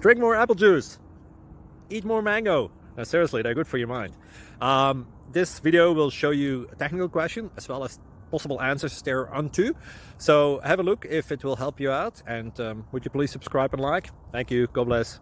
Drink more apple juice. Eat more mango. No, seriously, they're good for your mind. This video will show you a technical question as well as possible answers thereunto. So have a look if it will help you out, and would you please subscribe and like? Thank you. God bless.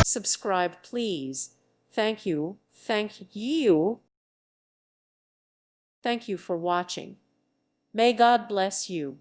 Subscribe, please. Thank you. Thank you. Thank you for watching. May God bless you.